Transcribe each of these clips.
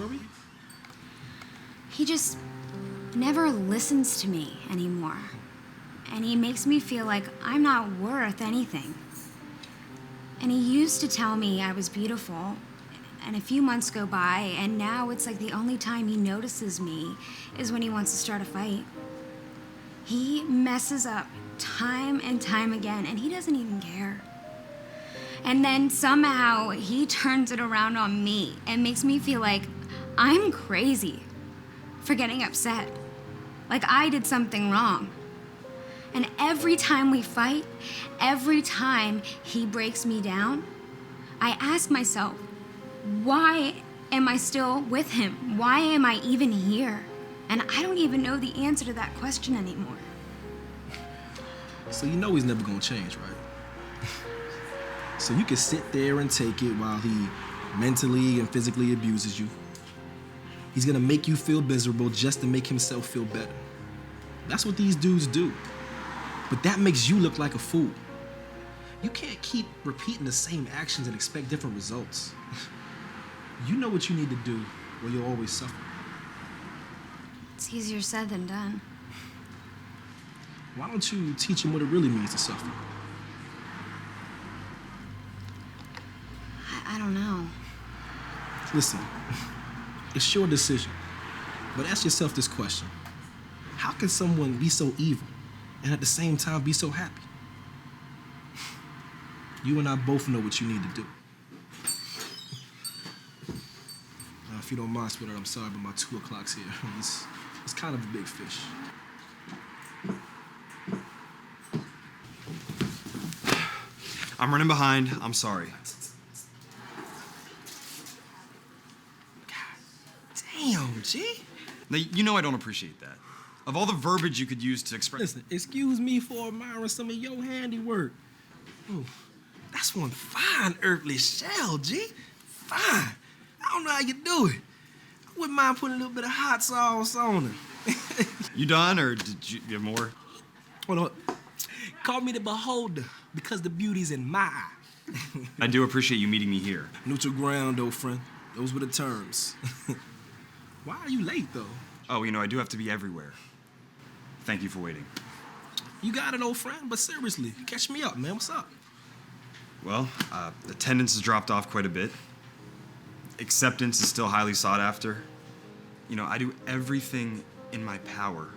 worry. He just never listens to me anymore. And he makes me feel like I'm not worth anything. And he used to tell me I was beautiful, and a few months go by, and now it's like the only time he notices me is when he wants to start a fight. He messes up time and time again, and he doesn't even care. And then somehow he turns it around on me and makes me feel like I'm crazy for getting upset, like I did something wrong. And every time we fight, every time he breaks me down, I ask myself, why am I still with him? Why am I even here? And I don't even know the answer to that question anymore. So you know he's never gonna change, right? So you can sit there and take it while he mentally and physically abuses you. He's gonna make you feel miserable just to make himself feel better. That's what these dudes do. But that makes you look like a fool. You can't keep repeating the same actions and expect different results. You know what you need to do, or you'll always suffer. It's easier said than done. Why don't you teach him what it really means to suffer? I don't know. Listen, it's your decision. But ask yourself this question. How can someone be so evil and at the same time be so happy? You and I both know what you need to do. Now, if you don't mind, sweetheart, I'm sorry, but my 2 o'clock's here. It's kind of a big fish. I'm running behind. I'm sorry. Damn, G. Now, you know I don't appreciate that. Of all the verbiage you could use to express... Listen, excuse me for admiring some of your handiwork. Ooh, that's one fine earthly shell, G. Fine. I don't know how you do it. I wouldn't mind putting a little bit of hot sauce on it. You done, or did you get more? Hold on. Call me the beholder, because the beauty's in my eye. I do appreciate you meeting me here. Neutral ground, old friend. Those were the terms. Why are you late, though? Oh, I do have to be everywhere. Thank you for waiting. You got it, old friend, but seriously, catch me up, man. What's up? Well, attendance has dropped off quite a bit. Acceptance is still highly sought after. I do everything in my power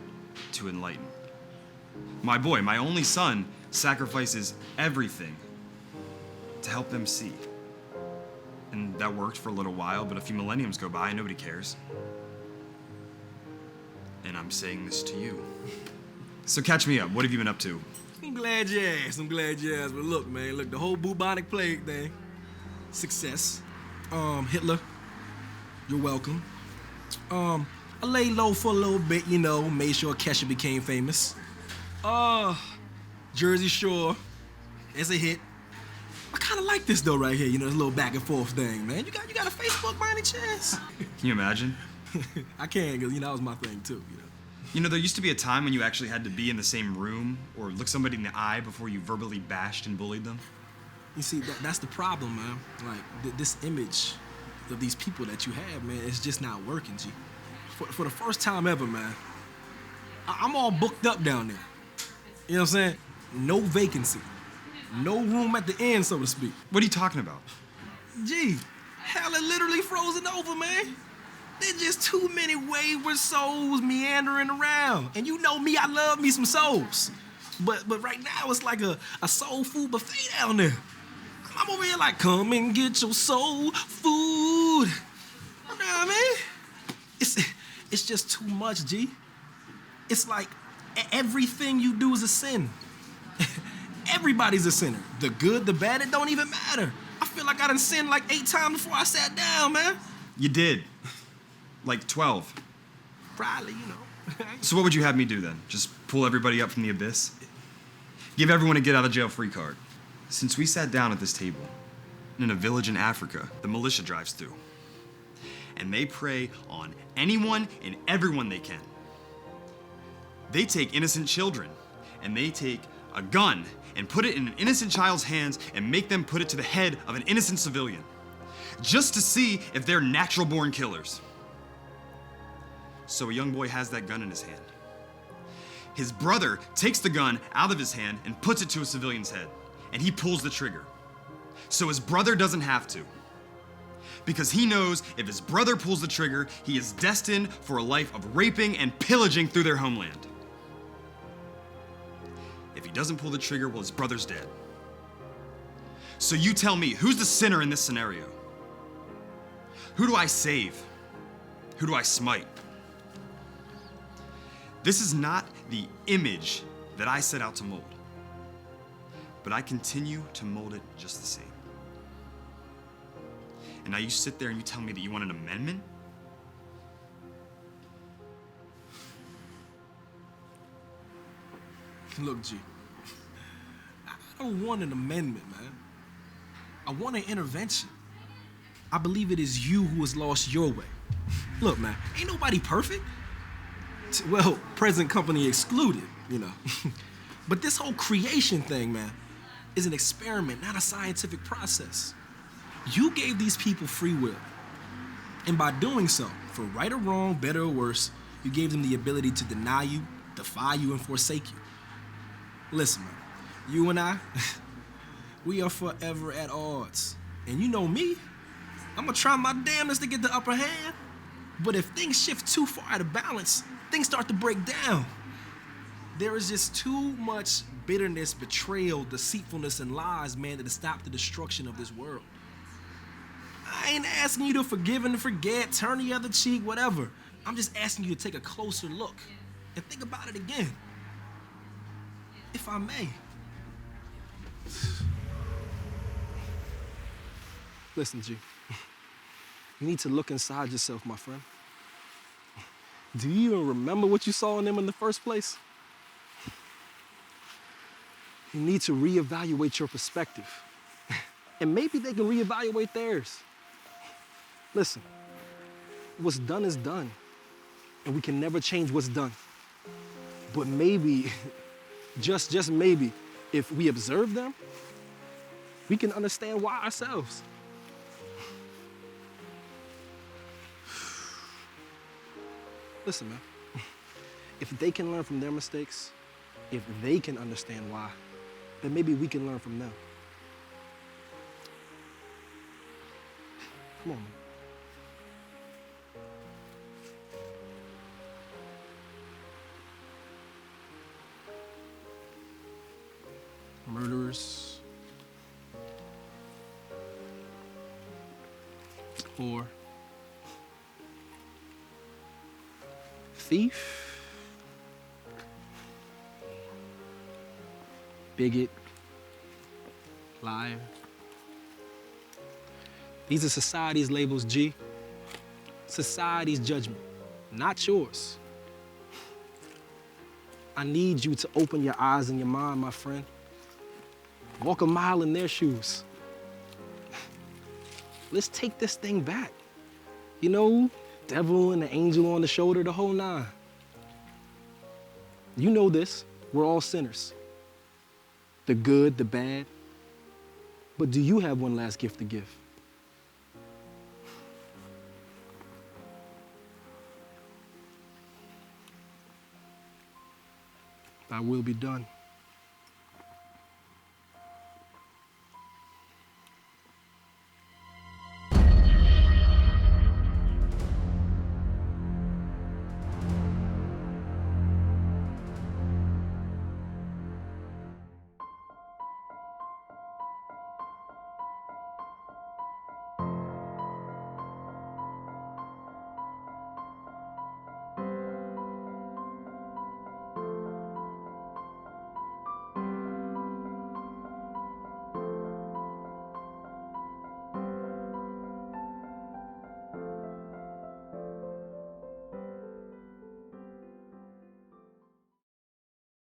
to enlighten. My boy, my only son, sacrifices everything to help them see. And that worked for a little while, but a few millenniums go by and nobody cares. And I'm saying this to you. So catch me up. What have you been up to? I'm glad you asked. But look, man, the whole bubonic plague thing, success. Hitler, you're welcome. I laid low for a little bit, made sure Kesha became famous. Jersey Shore, it's a hit. I kind of like this though right here, this little back and forth thing, man. You got a Facebook by any chance? Can you imagine? I can, because that was my thing too, There used to be a time when you actually had to be in the same room or look somebody in the eye before you verbally bashed and bullied them. You see, that's the problem, man. Like, this image of these people that you have, man, it's just not working, G. For the first time ever, man, I'm all booked up down there. You know what I'm saying? No vacancy. No room at the end, so to speak. What are you talking about? Gee, hell, it literally frozen over, man. There's just too many wayward souls meandering around. And you know me, I love me some souls. But right now, it's like a soul food buffet down there. I'm over here like, come and get your soul food. You know what I mean? It's just too much, G. It's like everything you do is a sin. Everybody's a sinner. The good, the bad, it don't even matter. I feel like I done sinned like 8 times before I sat down, man. You did. Like 12. Probably, So what would you have me do then? Just pull everybody up from the abyss? Give everyone a get out of jail free card. Since we sat down at this table in a village in Africa, the militia drives through. And they prey on anyone and everyone they can. They take innocent children and they take a gun and put it in an innocent child's hands and make them put it to the head of an innocent civilian. Just to see if they're natural born killers. So a young boy has that gun in his hand. His brother takes the gun out of his hand and puts it to a civilian's head, and he pulls the trigger. So his brother doesn't have to. Because he knows if his brother pulls the trigger, he is destined for a life of raping and pillaging through their homeland. If he doesn't pull the trigger, well, his brother's dead. So you tell me, who's the sinner in this scenario? Who do I save? Who do I smite? This is not the image that I set out to mold, but I continue to mold it just the same. And now you sit there and you tell me that you want an amendment? Look, G, I don't want an amendment, man. I want an intervention. I believe it is you who has lost your way. Look, man, ain't nobody perfect. Well, present company excluded, you know. But this whole creation thing, man, is an experiment, not a scientific process. You gave these people free will. And by doing so, for right or wrong, better or worse, you gave them the ability to deny you, defy you, and forsake you. Listen, man, you and I, we are forever at odds. And you know me, I'm gonna try my damnedest to get the upper hand. But if things shift too far out of balance, things start to break down. There is just too much bitterness, betrayal, deceitfulness, and lies, man, to stop the destruction of this world. I ain't asking you to forgive and forget, turn the other cheek, whatever. I'm just asking you to take a closer look and think about it again. If I may. Listen, G. You need to look inside yourself, my friend. Do you even remember what you saw in them in the first place? You need to reevaluate your perspective. And maybe they can reevaluate theirs. Listen, what's done is done. And we can never change what's done. But maybe, just maybe, if we observe them, we can understand why ourselves. Listen, man, if they can learn from their mistakes, if they can understand why, then maybe we can learn from them. Come on, man. Murderers, whore, thief, bigot, liar. These are society's labels, G. Society's judgment, not yours. I need you to open your eyes and your mind, my friend. Walk a mile in their shoes. Let's take this thing back. You know, devil and the angel on the shoulder, the whole nine. You know this, we're all sinners. The good, the bad. But do you have one last gift to give? Thy will be done.